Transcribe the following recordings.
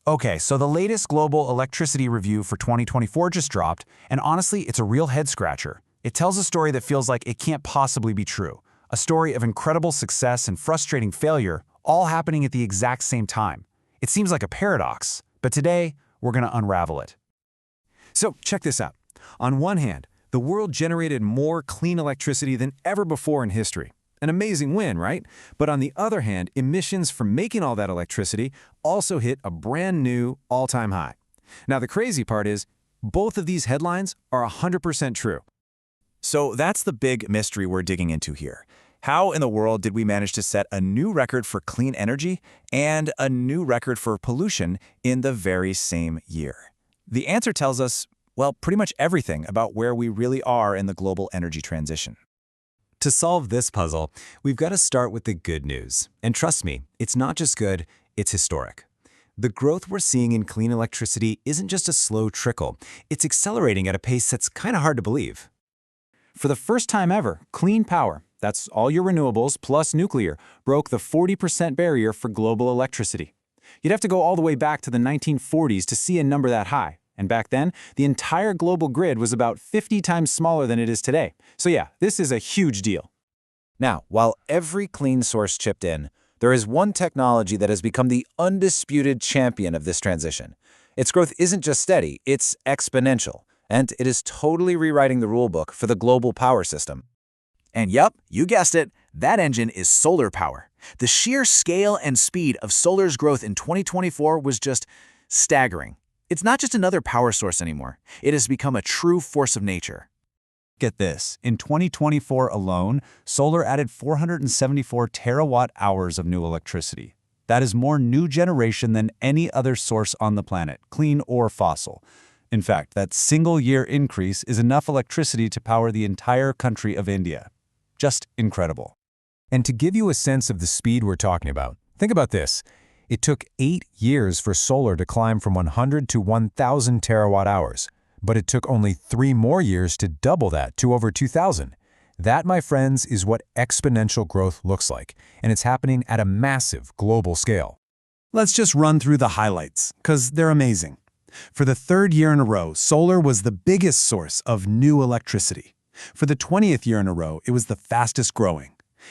Okay, so the latest global electricity review for 2024 just dropped, and honestly, it's a real head-scratcher. It tells a story that feels like it can't possibly be true. A story of incredible success and frustrating failure, all happening at the exact same time. It seems like a paradox, but today, we're going to unravel it. So check this out. On one hand, the world generated more clean electricity than ever before in history. An amazing win, right? But on the other hand, emissions from making all that electricity also hit a brand new all-time high. Now, the crazy part is, both of these headlines are 100% true. So that's the big mystery we're digging into here. How in the world did we manage to set a new record for clean energy and a new record for pollution in the very same year? The answer tells us, well, pretty much everything about where we really are in the global energy transition. To solve this puzzle, we've got to start with the good news. And trust me, it's not just good, it's historic. The growth we're seeing in clean electricity isn't just a slow trickle. It's accelerating at a pace that's kind of hard to believe. For the first time ever, clean power, that's all your renewables plus nuclear, broke the 40% barrier for global electricity. You'd have to go all the way back to the 1940s to see a number that high. And back then, the entire global grid was about 50 times smaller than it is today. So yeah, this is a huge deal. Now, while every clean source chipped in, there is one technology that has become the undisputed champion of this transition. Its growth isn't just steady, it's exponential, and it is totally rewriting the rulebook for the global power system. And yep, you guessed it, that engine is solar power. The sheer scale and speed of solar's growth in 2024 was just staggering. It's not just another power source anymore. It has become a true force of nature. Get this, in 2024 alone, solar added 474 terawatt-hours of new electricity. That is more new generation than any other source on the planet, clean or fossil. In fact, that single-year increase is enough electricity to power the entire country of India. Just incredible. And to give you a sense of the speed we're talking about, think about this. It took 8 years for solar to climb from 100 to 1,000 terawatt-hours, but it took only 3 more years to double that to over 2,000. That, my friends, is what exponential growth looks like, and it's happening at a massive global scale. Let's just run through the highlights, because they're amazing. For the 3rd year in a row, solar was the biggest source of new electricity. For the 20th year in a row, it was the fastest growing.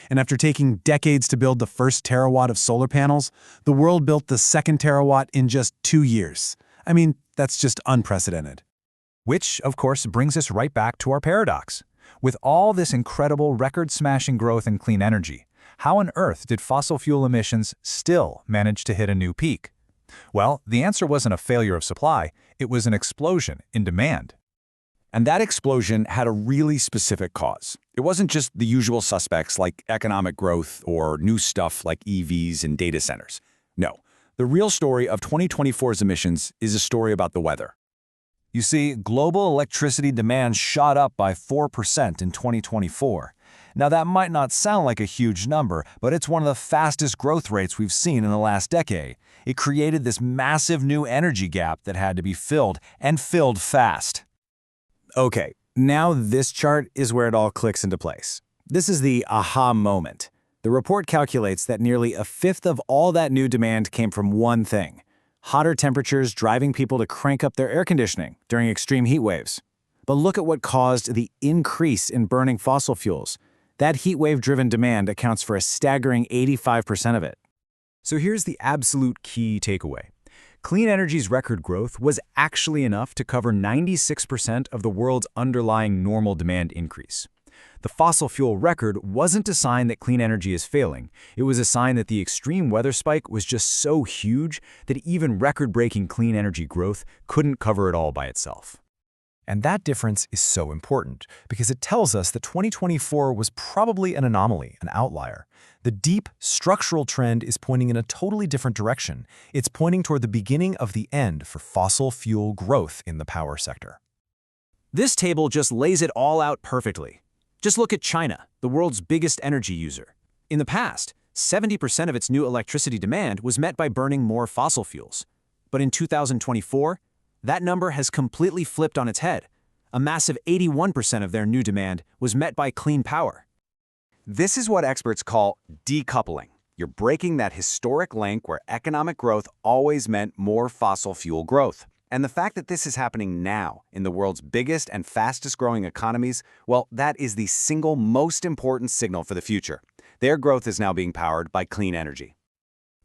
And after taking decades to build the first terawatt of solar panels, the world built the 2nd terawatt in just 2 years. I mean, that's just unprecedented. Which, of course, brings us right back to our paradox. With all this incredible record-smashing growth in clean energy, how on earth did fossil fuel emissions still manage to hit a new peak? Well, the answer wasn't a failure of supply, it was an explosion in demand. And that explosion had a really specific cause. It wasn't just the usual suspects like economic growth or new stuff like EVs and data centers. No, the real story of 2024's emissions is a story about the weather. You see, global electricity demand shot up by 4% in 2024. Now that might not sound like a huge number, but it's one of the fastest growth rates we've seen in the last decade. It created this massive new energy gap that had to be filled, and filled fast. Okay, now this chart is where it all clicks into place. This is the aha moment. The report calculates that nearly a fifth of all that new demand came from one thing: hotter temperatures driving people to crank up their air conditioning during extreme heat waves. But look at what caused the increase in burning fossil fuels. That heat wave-driven demand accounts for a staggering 85% of it. So here's the absolute key takeaway. Clean energy's record growth was actually enough to cover 96% of the world's underlying normal demand increase. The fossil fuel record wasn't a sign that clean energy is failing. It was a sign that the extreme weather spike was just so huge that even record-breaking clean energy growth couldn't cover it all by itself. And that difference is so important because it tells us that 2024 was probably an anomaly, an outlier. The deep, structural trend is pointing in a totally different direction. It's pointing toward the beginning of the end for fossil fuel growth in the power sector. This table just lays it all out perfectly. Just look at China, the world's biggest energy user. In the past, 70% of its new electricity demand was met by burning more fossil fuels. But in 2024, that number has completely flipped on its head. A massive 81% of their new demand was met by clean power. This is what experts call decoupling. You're breaking that historic link where economic growth always meant more fossil fuel growth. And the fact that this is happening now in the world's biggest and fastest growing economies, well, that is the single most important signal for the future. Their growth is now being powered by clean energy.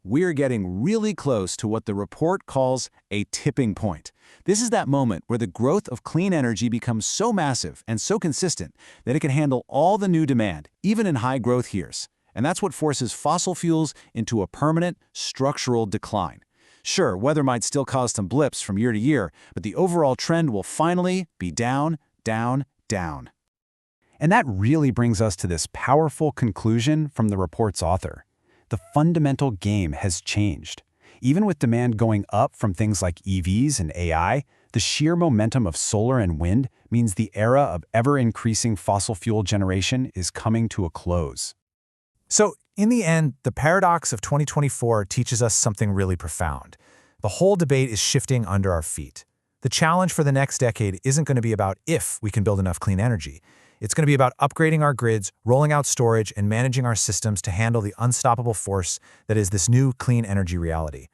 We're getting really close to what the report calls a tipping point. This is that moment where the growth of clean energy becomes so massive and so consistent that it can handle all the new demand, even in high-growth years. And that's what forces fossil fuels into a permanent, structural decline. Sure, weather might still cause some blips from year to year, but the overall trend will finally be down, down, down. And that really brings us to this powerful conclusion from the report's author. The fundamental game has changed. Even with demand going up from things like EVs and AI, the sheer momentum of solar and wind means the era of ever-increasing fossil fuel generation is coming to a close. So, in the end, the paradox of 2024 teaches us something really profound. The whole debate is shifting under our feet. The challenge for the next decade isn't going to be about if we can build enough clean energy. It's going to be about upgrading our grids, rolling out storage, and managing our systems to handle the unstoppable force that is this new clean energy reality.